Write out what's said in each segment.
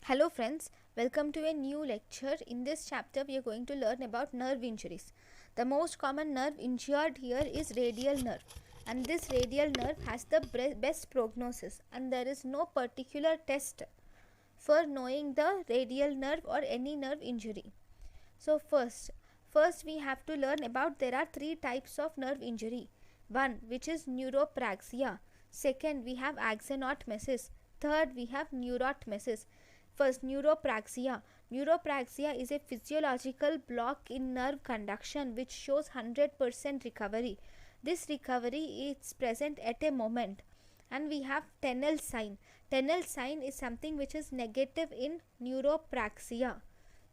Hello friends, welcome to a new lecture. In this chapter we are going to learn about nerve injuries. The most common nerve injured here is radial nerve, and this radial nerve has the best prognosis, and there is no particular test for knowing the radial nerve or any nerve injury. So first we have to learn about there are three types of nerve injury. One, which is neuropraxia. Second, we have axonotmesis. Third, we have neurotmesis. First, neuropraxia. Neuropraxia is a physiological block in nerve conduction which shows 100% recovery. This recovery is present at a moment. And we have Tennel sign. Tennel sign is something which is negative in neuropraxia.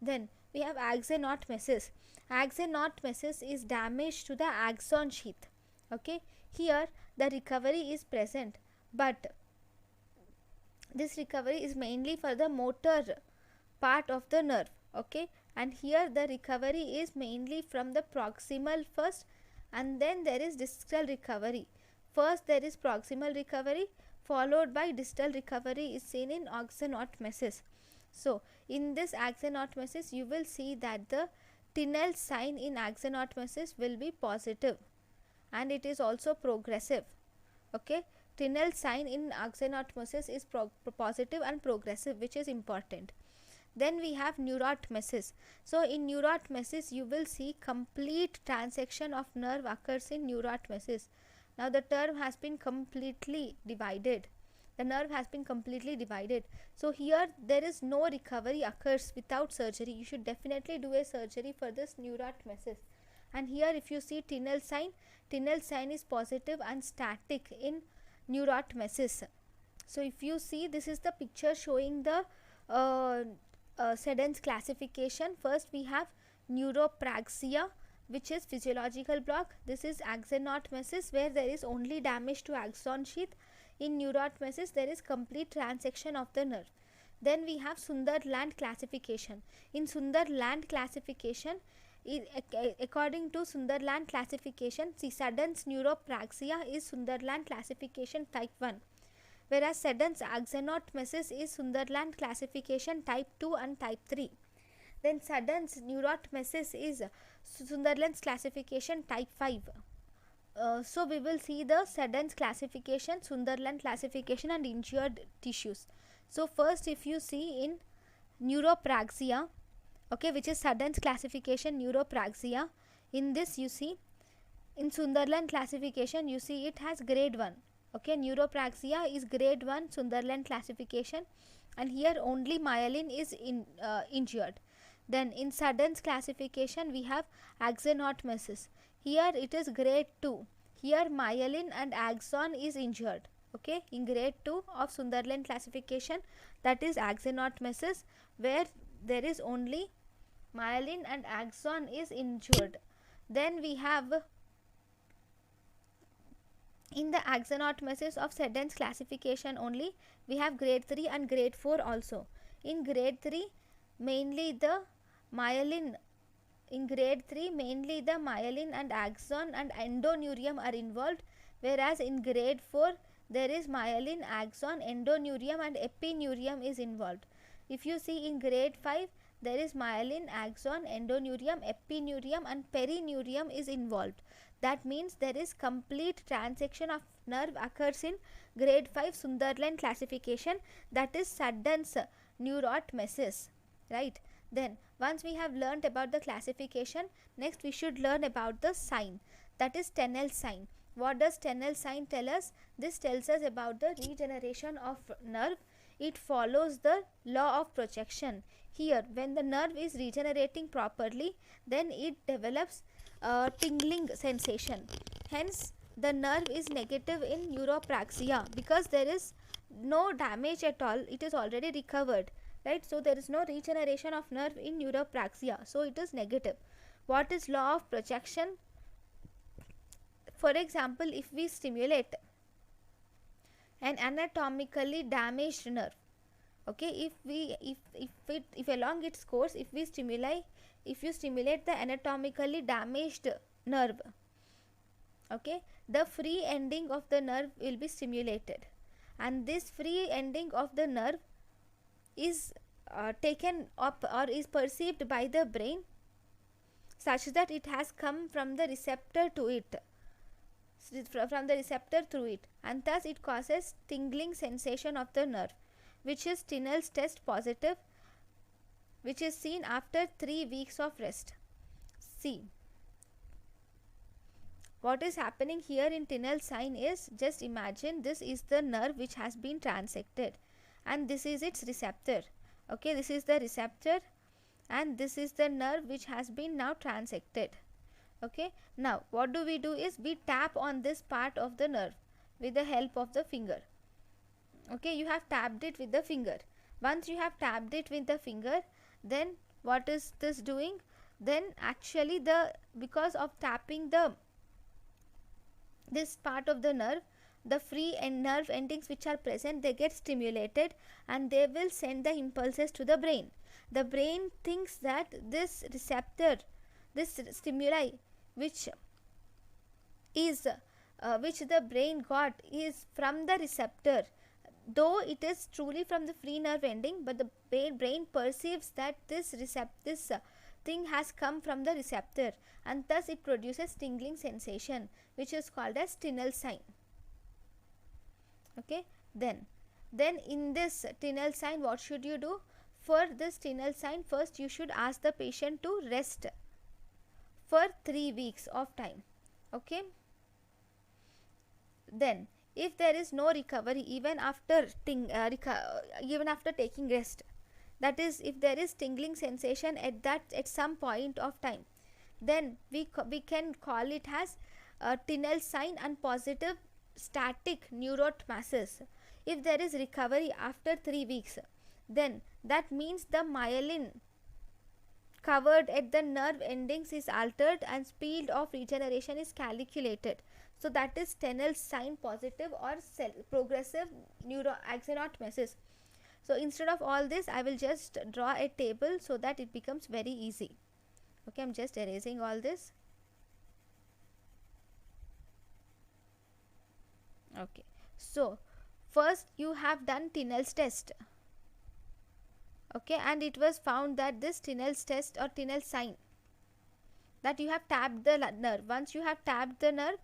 Then we have axonotmesis. Axonotmesis is damage to the axon sheath. Okay, here the recovery is present, but this recovery is mainly for the motor part of the nerve. Okay, and here the recovery is mainly from the proximal first, and then there is distal recovery. First there is proximal recovery, followed by distal recovery is seen in axonotmesis. So in this axonotmesis you will see that the Tinel sign in axonotmesis will be positive, and it is also progressive. Okay, Tinel sign in axonotmesis is positive and progressive, which is important. Then we have neurotmesis. So in neurotmesis you will see complete transection of nerve occurs in neurotmesis. Now the nerve has been completely divided. So here there is no recovery occurs without surgery. You should definitely do a surgery for this neurotmesis. And here if you see Tinel sign is positive and static in neurotmesis. So if you see, this is the picture showing the Seddon's classification. First we have neuropraxia, which is physiological block. This is axonotmesis, where there is only damage to axon sheath. In neurotmesis there is complete transection of the nerve. Then we have Sunderland classification. In Sunderland classification, according to Sunderland classification, Seddon's neuropraxia is Sunderland classification type 1, whereas Seddon's axonotmesis is Sunderland classification type 2 and type 3. Then Seddon's neurotmesis is Sunderland's classification type 5. So we will see the Seddon's classification, Sunderland classification and injured tissues. So first if you see in neuropraxia, okay, which is Seddon's classification neuropraxia, in this you see in Sunderland classification you see it has grade 1. Okay, neuropraxia is grade 1 Sunderland classification, and here only myelin is injured. Then in Seddon's classification we have axonotmesis. Here it is grade 2. Here myelin and axon is injured. Okay, in grade 2 of Sunderland classification, that is axonotmesis, where there is only myelin and axon is injured. Then we have in the axonotmesis of Seddon's classification only, we have grade 3 and grade 4 also. In grade 3 mainly the myelin and axon and endoneurium are involved, whereas in grade 4 there is myelin, axon, endoneurium and epineurium is involved. If you see in grade 5, there is myelin, axon, endoneurium, epineurium and perineurium is involved. That means there is complete transection of nerve occurs in grade 5 Sunderland classification, that is Seddon's neurotmesis, right? Then once we have learnt about the classification, next we should learn about the sign, that is Tennel sign. What does Tennel sign tell us? This tells us about the regeneration of nerve. It follows the law of projection. Here when the nerve is regenerating properly, then it develops tingling sensation. Hence the nerve is negative in neuropraxia, because there is no damage at all, it is already recovered, right? So there is no regeneration of nerve in neuropraxia, so it is negative. What is law of projection? For example, if we stimulate an anatomically damaged nerve, okay, if along its course if you stimulate the anatomically damaged nerve, okay, the free ending of the nerve will be stimulated, and this free ending of the nerve is taken up or is perceived by the brain such that it has come from the receptor to it, from the receptor through it, and thus it causes tingling sensation of the nerve, which is Tinel's test positive, which is seen after 3 weeks of rest. See, what is happening here in Tinel sign is, just imagine this is the nerve which has been transected and this is its receptor. Okay, this is the receptor and this is the nerve which has been now transected. Okay, now what do? Is we tap on this part of the nerve with the help of the finger. Okay, you have tapped it with the finger. Once you have tapped it with the finger, then what is this doing? Then actually because of tapping this part of the nerve, the free and nerve endings which are present, they get stimulated and they will send the impulses to the brain. The brain thinks that this receptor, this stimuli which the brain got is from the receptor, though it is truly from the free nerve ending, but the brain perceives that this thing has come from the receptor, and thus it produces tingling sensation, which is called as Tinel sign. Okay, then in this Tinel sign, what should you do? For this Tinel sign, first you should ask the patient to rest for 3 weeks of time. Okay, then if there is no recovery even after taking rest, that is, if there is tingling sensation at some point of time, then we can call it as Tinel sign and positive static neurot masses. If there is recovery after 3 weeks, then that means the myelin covered at the nerve endings is altered and speed of regeneration is calculated. So that is Tinel sign positive or progressive neuroaxonotmesis. So instead of all this, I will just draw a table so that it becomes very easy. Okay, I am just erasing all this. Okay, so first you have done Tinel's test. Okay, and it was found that this Tinel's test or Tinel sign, that you have tapped the nerve. Once you have tapped the nerve,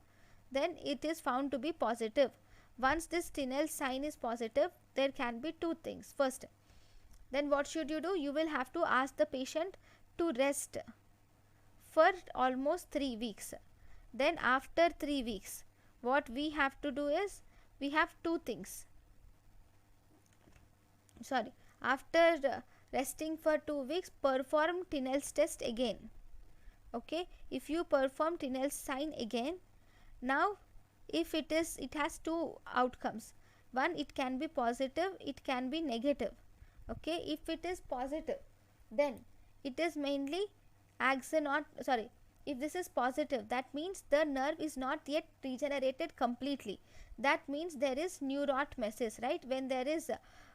then it is found to be positive. Once this Tinel sign is positive, there can be two things. First, then what should you do? You will have to ask the patient to rest for almost 3 weeks. Then after 3 weeks, what we have to do is, we have two things. After resting for 2 weeks, perform Tinel's test again. Okay, if you perform Tinel's sign again, now if it has two outcomes. One, it can be positive, it can be negative. Okay, if it is positive, then it is mainly if this is positive, that means the nerve is not yet regenerated completely. That means there is neurotmesis, right? When there is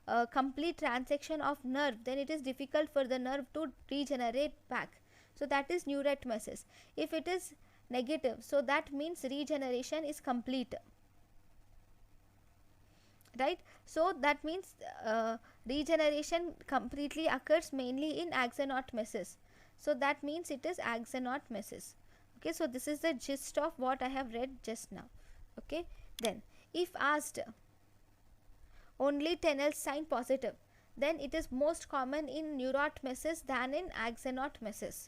a complete transection of nerve, then it is difficult for the nerve to regenerate back. So that is neurotmesis. If it is negative, so that means regeneration is complete, right? So that means regeneration completely occurs mainly in axonotmesis. So that means it is axonotmesis. Okay, so this is the gist of what I have read just now. Okay, then if asked only Tinel sign positive, then it is most common in neurotmesis than in axonotmesis.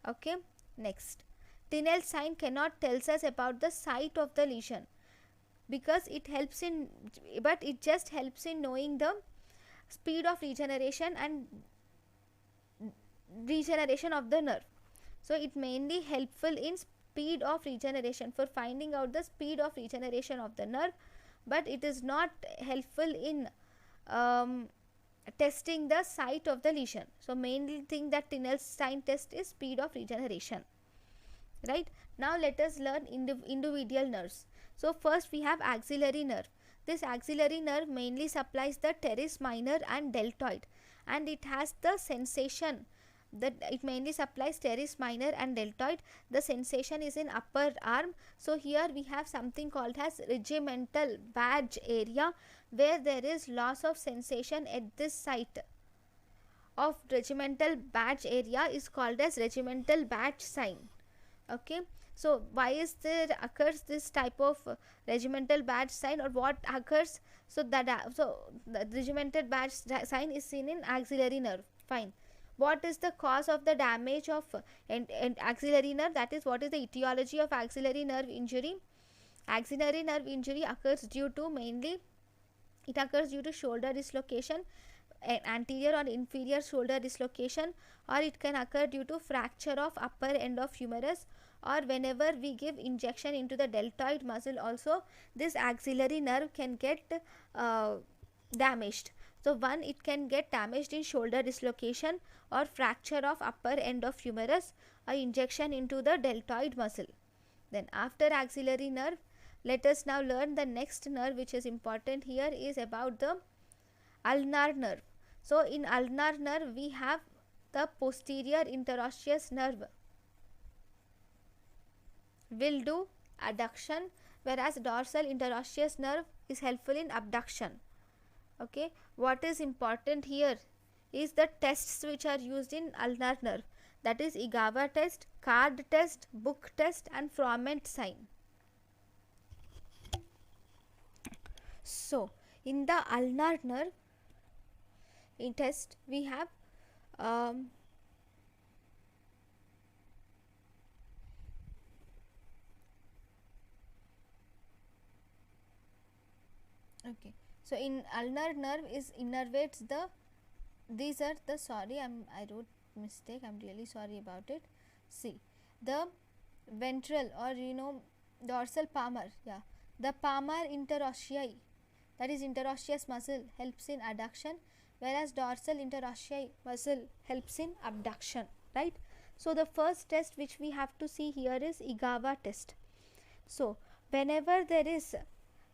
Okay, next, Tinel sign cannot tells us about the site of the lesion, because it just helps in knowing the speed of regeneration and regeneration of the nerve. So it mainly helpful in speed of regeneration, for finding out the speed of regeneration of the nerve, but it is not helpful in testing the site of the lesion. So mainly thing that Tinel sign test is speed of regeneration, right? Now let us learn individual nerves. So first we have axillary nerve. This axillary nerve mainly supplies the teres minor and deltoid, and it has the sensation that it mainly supplies teres minor and deltoid. The sensation is in upper arm. So here we have something called as regimental badge area, where there is loss of sensation at this site. of regimental badge area is called as regimental badge sign. Okay, so why is there occurs this type of regimental badge sign, or what occurs? So the regimental badge sign is seen in axillary nerve. Fine. What is the cause of the damage of and axillary nerve? That is, what is the etiology of axillary nerve injury? Axillary nerve injury occurs due to mainly, it occurs due to shoulder dislocation, anterior or inferior shoulder dislocation, or it can occur due to fracture of upper end of humerus, or whenever we give injection into the deltoid muscle also, this axillary nerve can get damaged. So one, it can get damaged in shoulder dislocation or fracture of upper end of humerus, or injection into the deltoid muscle. Then after axillary nerve, let us now learn the next nerve which is important here is about the ulnar nerve. So in ulnar nerve we have the posterior interosseous nerve will do adduction, whereas dorsal interosseous nerve is helpful in abduction. Okay, what is important here is the tests which are used in ulnar nerve, that is Igawa test, card test, book test, and Froment sign. So in the ulnar nerve in test we have okay, so in ulnar nerve is innervates the, these are the, sorry, I wrote mistake, I'm really sorry about it. See, the ventral, or dorsal palmar, yeah, the palmar interossei, that is interosseous muscle, helps in adduction, whereas dorsal interossei muscle helps in abduction, right? So the first test which we have to see here is Igawa test. So whenever there is,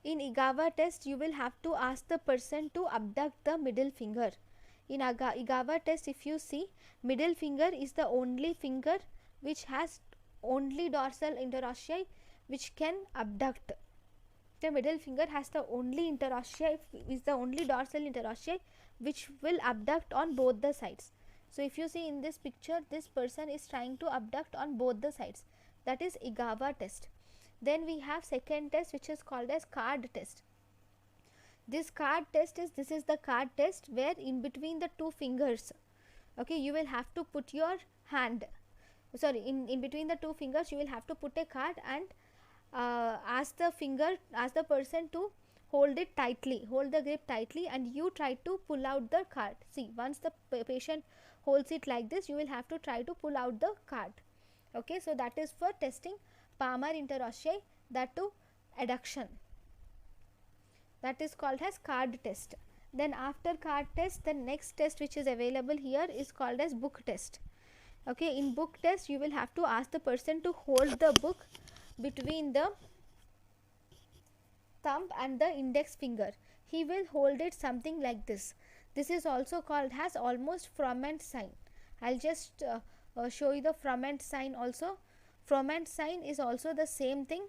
in Igawa test you will have to ask the person to abduct the middle finger. In Igawa test, if you see, middle finger is the only finger which has only dorsal interossei which can abduct. The middle finger has the only interossei, is the only dorsal interossei which will abduct on both the sides. So if you see in this picture, this person is trying to abduct on both the sides, that is Igawa test. Then we have second test which is called as card test. This card test is, this is the card test where in between the two fingers, okay, you will have to put your hand, sorry, in between the two fingers you will have to put a card and ask the person to hold it tightly, hold the grip tightly, and you try to pull out the card. See, once the patient holds it like this, you will have to try to pull out the card. Okay, so that is for testing palmar interossei, that to adduction. That is called as card test. Then after card test, the next test which is available here is called as book test. Okay, in book test you will have to ask the person to hold the book between the thumb and the index finger. He will hold it something like this. This is also called as almost Froment sign. I'll just show you the Froment sign also. Froment sign is also the same thing.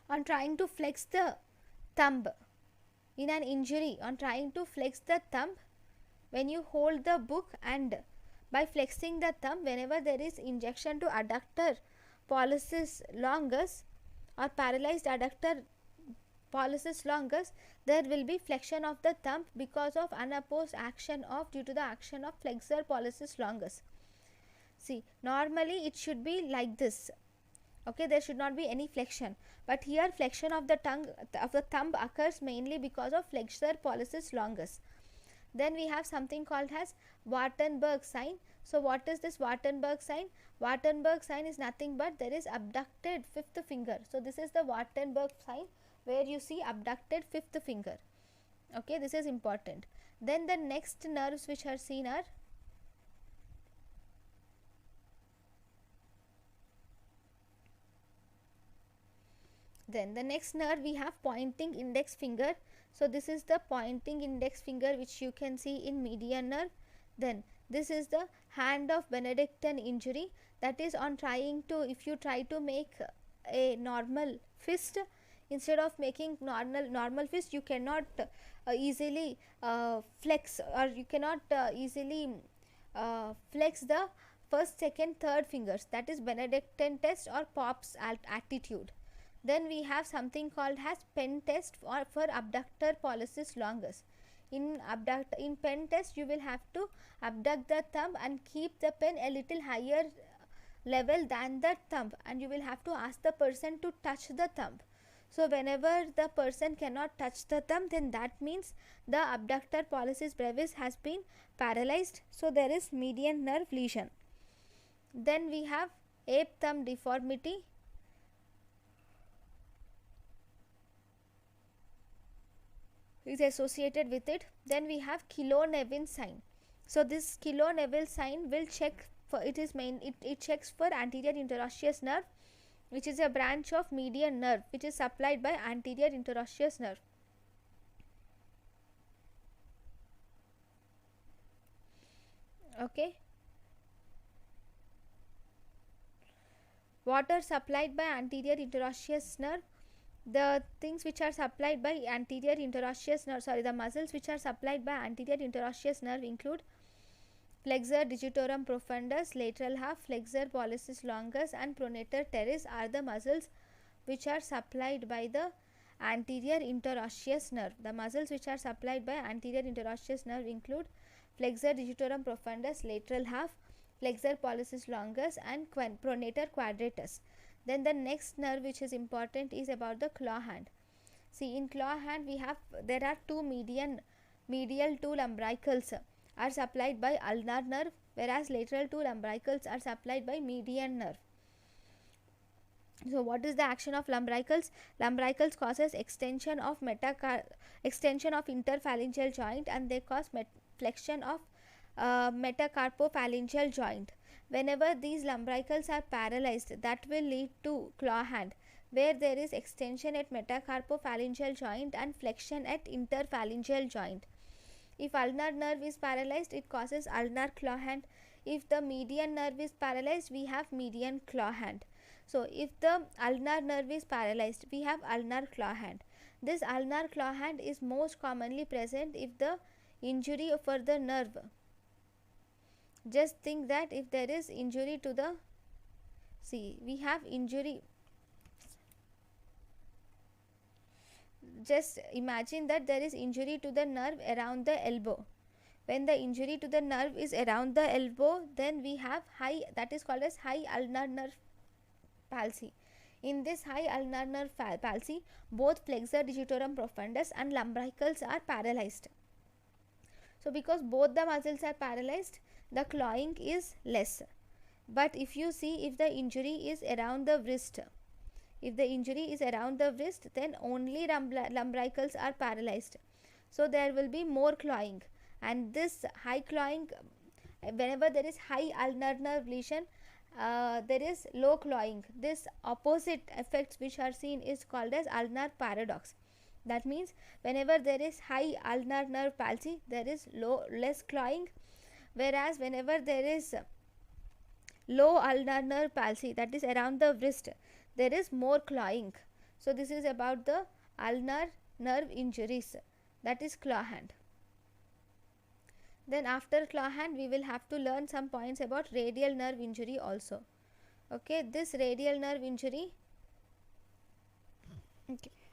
On trying to flex the thumb in an injury, on trying to flex the thumb, when you hold the book and by flexing the thumb, whenever there is injection to adductor pollicis longus or paralyzed adductor pollicis longus, there will be flexion of the thumb because of unopposed action of, due to the action of flexor pollicis longus. See, normally it should be like this. Okay, there should not be any flexion, but here flexion of the thumb occurs mainly because of flexor pollicis longus. Then we have something called as Wartenberg sign. So what is this Wartenberg sign? Wartenberg sign is nothing but there is abducted fifth finger. So this is the Wartenberg sign where you see abducted fifth finger. Okay, this is important. Then the next nerves which are seen are then the next nerve we have pointing index finger. So this is the pointing index finger which you can see in median nerve. Then this is the hand of Benedictine injury, that is on trying to, if you try to make a normal fist, Instead of making normal fist, you cannot easily flex, or you cannot easily flex the first, second, third fingers, that is Benedictine test or Popp's attitude. Then we have something called as pen test for abductor pollicis longus. In pen test, you will have to abduct the thumb and keep the pen a little higher level than the thumb, and you will have to ask the person to touch the thumb. So whenever the person cannot touch the thumb, then that means the abductor pollicis brevis has been paralyzed. So there is median nerve lesion. Then we have ape thumb deformity. Is associated with it. Then we have Killow-Nevin sign. So this Killow-Nevin sign will check for, it checks for anterior interosseous nerve, which is a branch of median nerve which is supplied by anterior interosseous nerve. Okay. What are supplied by anterior interosseous nerve? The things which are supplied by anterior interosseous nerve, the muscles which are supplied by anterior interosseous nerve include flexor digitorum profundus, lateral half, flexor pollicis longus and pronator teres are the muscles which are supplied by the anterior interosseous nerve. The muscles which are supplied by anterior interosseous nerve include flexor digitorum profundus, lateral half, flexor pollicis longus and pronator quadratus. Then the next nerve which is important is about the claw hand. See, in claw hand there are two medial two lumbricals are supplied by ulnar nerve, whereas lateral two lumbricals are supplied by median nerve. So what is the action of lumbricals? Lumbricals causes extension of interphalangeal joint, and they cause flexion of metacarpophalangeal joint. Whenever these lumbricals are paralyzed, that will lead to claw hand, where there is extension at metacarpophalangeal joint and flexion at interphalangeal joint. If ulnar nerve is paralyzed, it causes ulnar claw hand. If the median nerve is paralyzed, we have median claw hand. So if the ulnar nerve is paralyzed, we have ulnar claw hand. This ulnar claw hand is most commonly present if the injury for the nerve. Just think that if there is injury to the, we have injury. Just imagine that there is injury to the nerve around the elbow. When the injury to the nerve is around the elbow, then we have that is called as high ulnar nerve palsy. In this high ulnar nerve palsy, both flexor digitorum profundus and lumbricals are paralyzed. So because both the muscles are paralyzed, the clawing is less. But if you see, if the injury is around the wrist, then only lumbricals are paralyzed. So there will be more clawing, and this high clawing, whenever there is high ulnar nerve lesion, there is low clawing. This opposite effects which are seen is called as ulnar paradox. That means whenever there is high ulnar nerve palsy, there is less clawing, whereas whenever there is low ulnar nerve palsy, that is around the wrist, there is more clawing. So this is about the ulnar nerve injuries, that is claw hand. Then after claw hand, we will have to learn some points about radial nerve injury also. Okay, this radial nerve injury,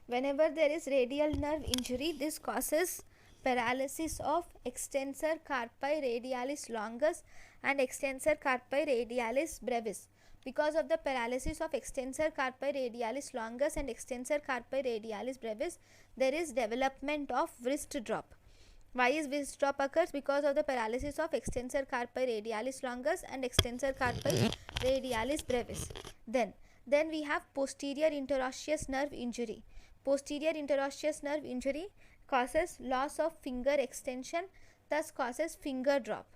whenever there is radial nerve injury, this causes paralysis of extensor carpi radialis longus and extensor carpi radialis brevis. Because of the paralysis of extensor carpi radialis longus and extensor carpi radialis brevis, there is development of wrist drop. Why is wrist drop occurs? Because of the paralysis of extensor carpi radialis longus and extensor carpi radialis brevis. Then we have posterior interosseous nerve injury. Posterior interosseous nerve injury causes loss of finger extension, thus causes finger drop.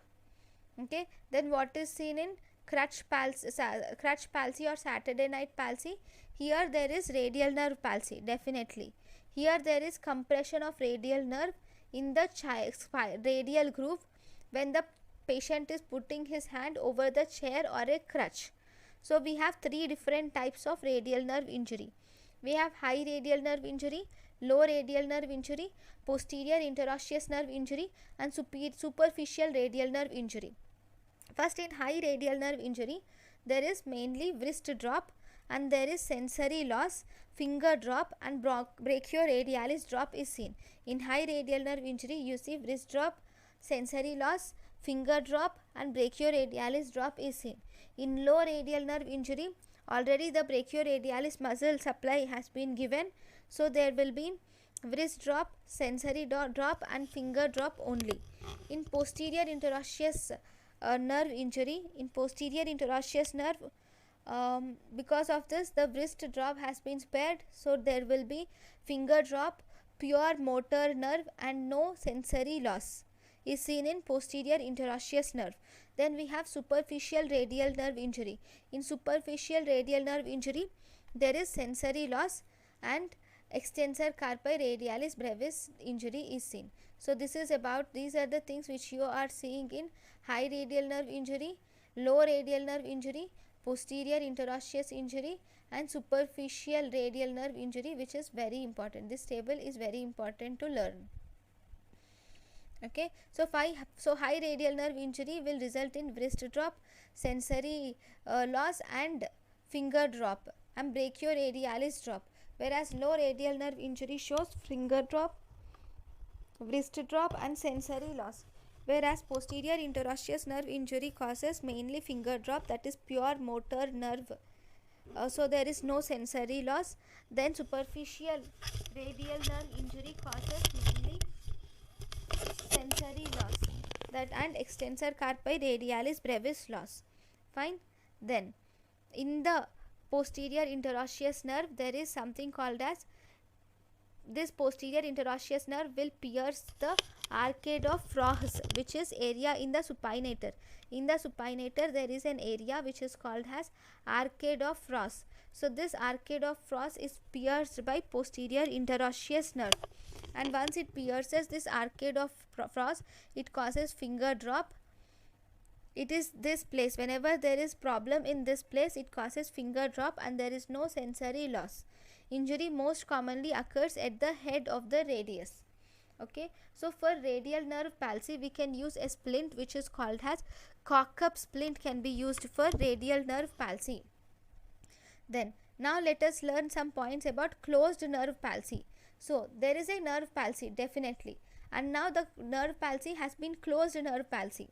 Okay. Then what is seen in crutch palsy or Saturday night palsy? Here there is radial nerve palsy, definitely. Here there is compression of radial nerve in the radial groove when the patient is putting his hand over the chair or a crutch. So we have three different types of radial nerve injury. We have high radial nerve injury, low radial nerve injury, posterior interosseous nerve injury, and superficial radial nerve injury. First, in high radial nerve injury, there is mainly wrist drop, and there is sensory loss, finger drop, and brachioradialis drop is seen. In high radial nerve injury, you see wrist drop, sensory loss, finger drop, and brachioradialis drop is seen. In low radial nerve injury, already the brachioradialis muscle supply has been given, so there will be wrist drop, sensory drop, and finger drop only. In posterior interosseous nerve injury, in posterior interosseous nerve, because of this the wrist drop has been spared, so there will be finger drop, pure motor nerve, and no sensory loss is seen in posterior interosseous nerve. Then we have superficial radial nerve injury. In superficial radial nerve injury, there is sensory loss and extensor carpi radialis brevis injury is seen. So this is about, these are the things which you are seeing in high radial nerve injury, low radial nerve injury, posterior interosseous injury, and superficial radial nerve injury, which is very important. This table is very important to learn. Okay, so high radial nerve injury will result in wrist drop, sensory loss, and finger drop, and brachioradialis drop, whereas low radial nerve injury shows finger drop, wrist drop, and sensory loss, whereas posterior interosseous nerve injury causes mainly finger drop, that is pure motor nerve, so there is no sensory loss. Then superficial radial nerve injury causes mainly sensory loss, that and extensor carpi radialis brevis loss. Fine. Then in the posterior interosseous nerve, there is something called as, this posterior interosseous nerve will pierce the arcade of Froh's, which is area in the supinator. In the supinator there is an area which is called as arcade of Froh's. So this arcade of Froh's is pierced by posterior interosseous nerve, and once it pierces this arcade of Froh's, it causes finger drop. It is this place, whenever there is problem in this place, it causes finger drop, and there is no sensory loss. Injury most commonly occurs at the head of the radius. Okay, so for radial nerve palsy we can use a splint which is called as Cock-up splint, can be used for radial nerve palsy. Then now let us learn some points about closed nerve palsy. So there is a nerve palsy definitely, and now the nerve palsy has been closed nerve palsy.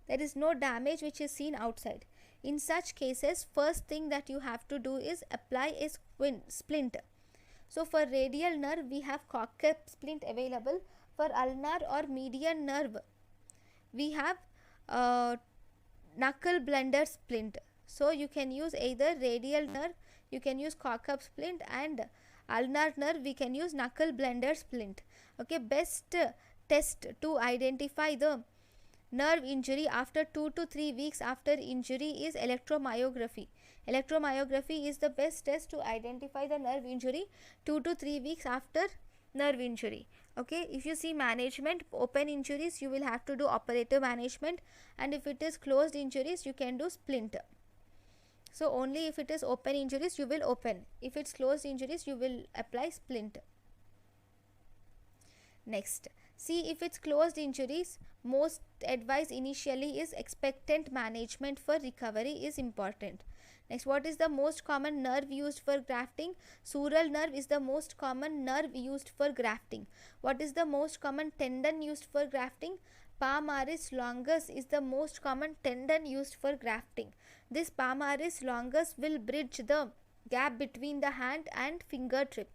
There is no damage which is seen outside. In such cases, first thing that you have to do is apply a splint. So for radial nerve we have Cock-up splint available. For ulnar or median nerve we have knuckle blender splint. So you can use either radial nerve, you can use Cock-up splint, and ulnar nerve we can use knuckle blender splint. Okay, best test to identify the nerve injury after 2 to 3 weeks after injury is electromyography. Electromyography is the best test to identify the nerve injury 2 to 3 weeks after nerve injury. Okay, if you see management, open injuries you will have to do operative management, and if it is closed injuries you can do splint. So only if it is open injuries you will open, if it's closed injuries you will apply splint. Next, see if it's closed injuries, most advice initially is expectant management for recovery is important. Next, what is the most common nerve used for grafting? Sural nerve is the most common nerve used for grafting. What is the most common tendon used for grafting? Palmaris longus is the most common tendon used for grafting. This palmaris longus will bridge the gap between the hand and fingertip.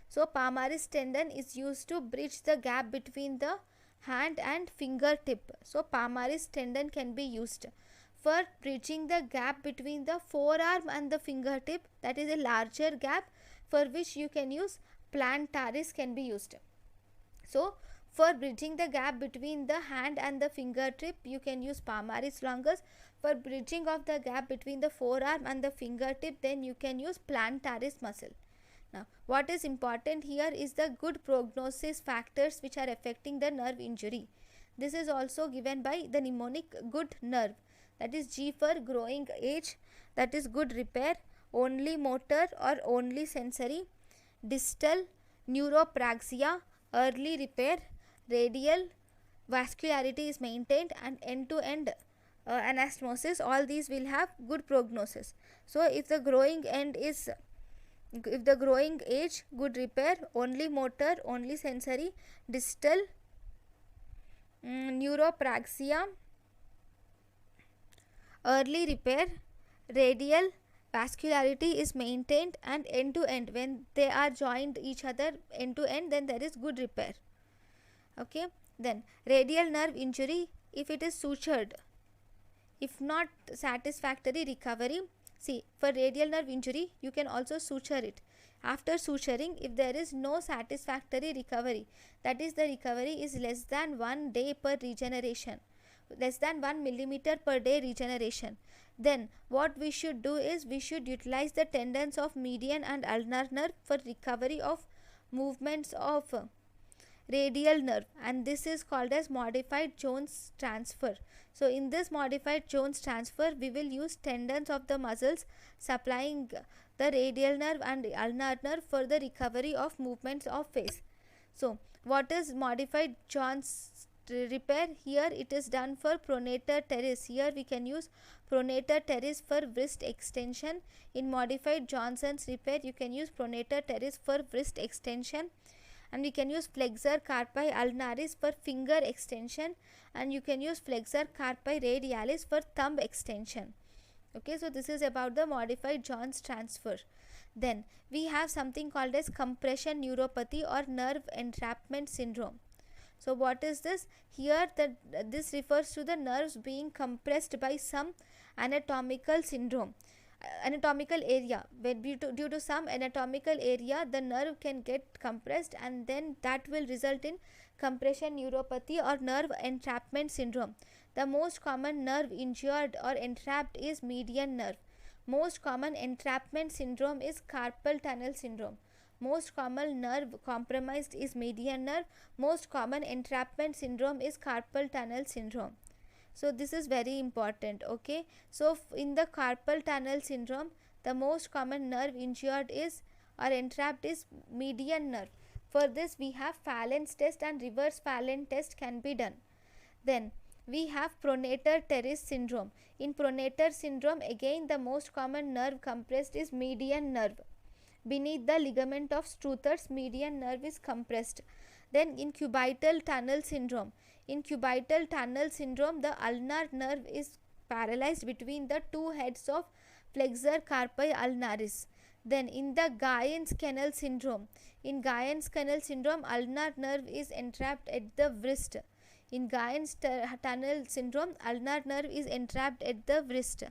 So palmaris tendon is used to bridge the gap between the hand and fingertip. So palmaris tendon can be used for bridging the gap between the forearm and the fingertip, that is a larger gap, for which you can use plantaris can be used. So for bridging the gap between the hand and the fingertip you can use palmaris longus. For bridging of the gap between the forearm and the fingertip, then you can use plantaris muscle. Now what is important here is the good prognosis factors which are affecting the nerve injury. This is also given by the mnemonic good nerve, that is G for growing age, that is good repair, only motor or only sensory, distal neuropraxia, early repair, radial vascularity is maintained, and end-to-end anastomosis. All these will have good prognosis. So if the growing age, good repair, only motor, only sensory, distal neuropraxia, early repair, radial vascularity is maintained, and end to end, when they are joined each other end to end, then there is good repair. Okay, then radial nerve injury, if it is sutured, if not satisfactory recovery. See, for radial nerve injury you can also suture it. After suturing, if there is no satisfactory recovery, that is the recovery is less than 1 day per regeneration, less than 1 millimeter per day regeneration, then what we should do is we should utilize the tendons of median and ulnar nerve for recovery of movements of radial nerve, and this is called as modified Jones transfer. So in this modified Jones transfer, we will use tendons of the muscles supplying the radial nerve and ulnar nerve for the recovery of movements of face. So what is modified Jones repair? Here it is done for pronator teres. Here we can use pronator teres for wrist extension. In modified Johnson's repair, you can use pronator teres for wrist extension, and we can use flexor carpi ulnaris for finger extension, and you can use flexor carpi radialis for thumb extension. Okay, so this is about the modified Jones transfer. Then we have something called as compression neuropathy or nerve entrapment syndrome. So what is this? Here this refers to the nerves being compressed by some anatomical syndrome, anatomical area, where due to some anatomical area the nerve can get compressed, and then that will result in compression neuropathy or nerve entrapment syndrome. The most common nerve injured or entrapped is median nerve. Most common entrapment syndrome is carpal tunnel syndrome. Most common nerve compromised is median nerve. Most common entrapment syndrome is carpal tunnel syndrome. So this is very important. Okay, so in the carpal tunnel syndrome, the most common nerve injured is or entrapped is median nerve. For this we have Phalen's test and reverse Phalen test can be done. Then we have pronator teres syndrome. In pronator syndrome, again the most common nerve compressed is median nerve. Beneath the ligament of Struthers, median nerve is compressed. Then in cubital tunnel syndrome, the ulnar nerve is paralyzed between the two heads of flexor carpi ulnaris. Then in the Guyon's canal syndrome, ulnar nerve is entrapped at the wrist. In Guyon's tunnel syndrome, ulnar nerve is entrapped at the wrist.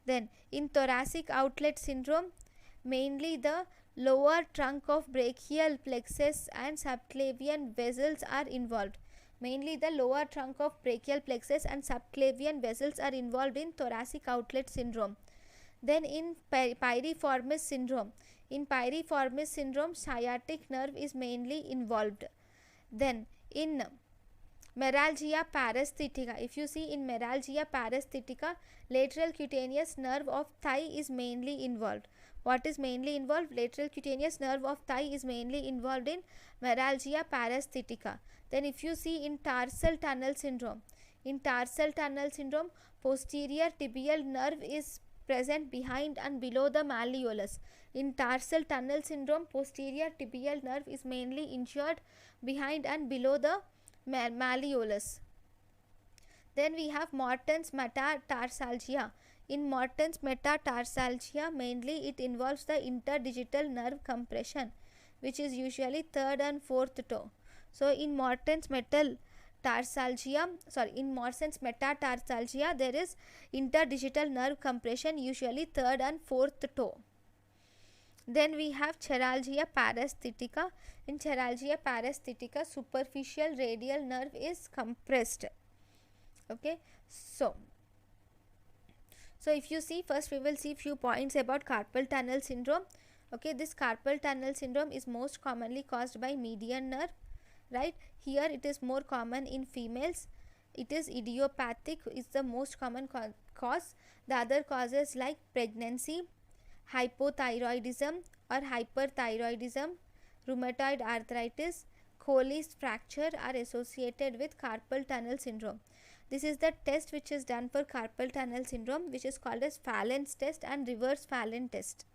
Then in thoracic outlet syndrome, mainly the lower trunk of brachial plexus and subclavian vessels are involved. Mainly the lower trunk of brachial plexus and subclavian vessels are involved in thoracic outlet syndrome. Then in piriformis syndrome, sciatic nerve is mainly involved. Then in meralgia paresthetica, if you see in meralgia paresthetica, lateral cutaneous nerve of thigh is mainly involved. What is mainly involved? Lateral cutaneous nerve of thigh is mainly involved in meralgia paresthetica. Then if you see in tarsal tunnel syndrome, posterior tibial nerve is present behind and below the malleolus. In tarsal tunnel syndrome, posterior tibial nerve is mainly injured behind and below the malleolus. Then we have Morton's metatarsalgia. In Morton's metatarsalgia, mainly it involves the interdigital nerve compression, which is usually third and fourth toe. So in Morton's metatarsalgia, there is interdigital nerve compression, usually third and fourth toe. Then we have chiralgia paresthetica. In chiralgia paresthetica, superficial radial nerve is compressed. Okay, so if you see, first we will see few points about carpal tunnel syndrome. Okay, this carpal tunnel syndrome is most commonly caused by median nerve, right? Here it is more common in females. It is idiopathic, is the most common cause. The other causes like pregnancy, hypothyroidism or hyperthyroidism, rheumatoid arthritis, Colles fracture are associated with carpal tunnel syndrome. This is the test which is done for carpal tunnel syndrome, which is called as Phalen's test and reverse Phalen test.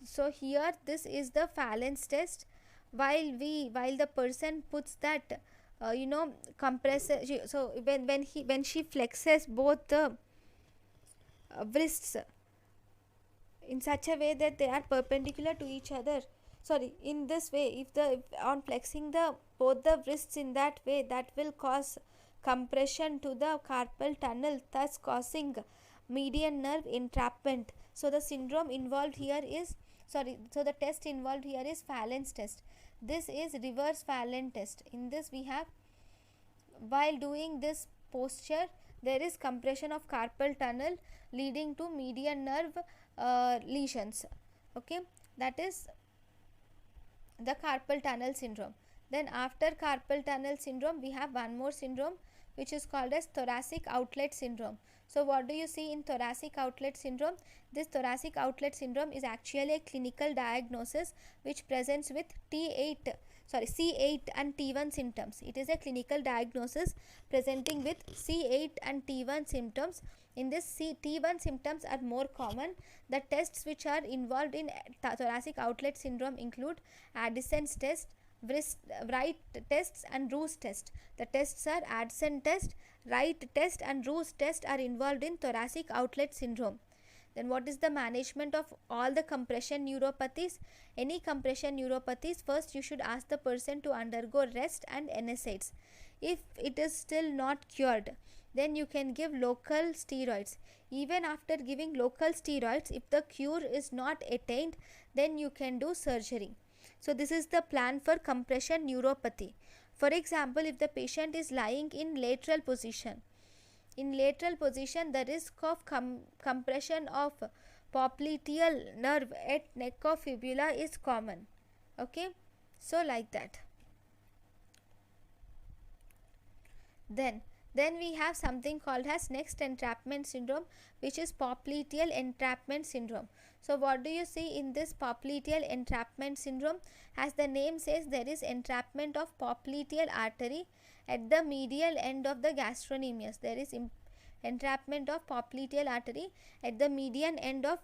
So here this is the Phalen's test. While the person puts that compressor, so when she flexes both the wrists in such a way that they are perpendicular to each other, sorry, in this way, if on flexing the both the wrists in that way, that will cause compression to the carpal tunnel, thus causing median nerve entrapment. So the syndrome involved here is, so the test involved here is Phalen's test. This is reverse Phalen test. In this we have, while doing this posture, there is compression of carpal tunnel leading to median nerve lesions. Okay, that is the carpal tunnel syndrome. Then after carpal tunnel syndrome, we have one more syndrome which is called as thoracic outlet syndrome. So what do you see in thoracic outlet syndrome? This thoracic outlet syndrome is actually a clinical diagnosis which presents with C8 and T1 symptoms. It is a clinical diagnosis presenting with C8 and T1 symptoms. In this, T1 symptoms are more common. The tests which are involved in thoracic outlet syndrome include Addison's test, Wright tests and Roux test. The tests are Addison test, Wright test and Roux test are involved in thoracic outlet syndrome. Then what is the management of all the compression neuropathies? Any compression neuropathies, first you should ask the person to undergo rest and NSAIDs. If it is still not cured, then you can give local steroids. Even after giving local steroids, if the cure is not attained, then you can do surgery. So this is the plan for compression neuropathy. For example, if the patient is lying in lateral position, the risk of compression of popliteal nerve at neck of fibula is common. Okay, so like that. Then we have something called as next entrapment syndrome, which is popliteal entrapment syndrome. So what do you see in this popliteal entrapment syndrome? As the name says, there is entrapment of popliteal artery at the medial end of the gastrocnemius. There is entrapment of popliteal artery at the median end of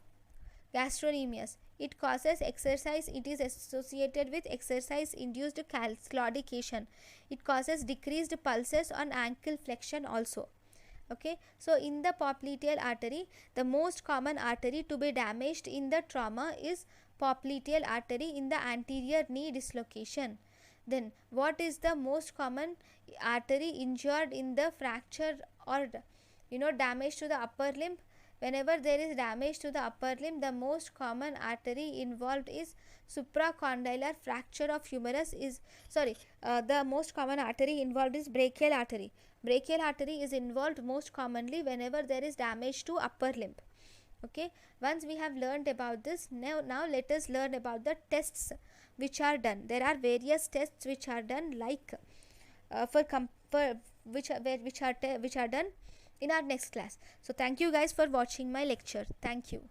gastrocnemius. It causes exercise. It is associated with exercise induced claudication. It causes decreased pulses on ankle flexion also. Okay, so in the popliteal artery, the most common artery to be damaged in the trauma is popliteal artery in the anterior knee dislocation. Then what is the most common artery injured in the fracture or damage to the upper limb? Whenever there is damage to the upper limb, the most common artery involved is supracondylar fracture of humerus the most common artery involved is brachial artery. Brachial artery is involved most commonly whenever there is damage to upper limb. Okay, once we have learned about this, now let us learn about the tests which are done. There are various tests which are done, like which are done in our next class. So thank you guys for watching my lecture. Thank you.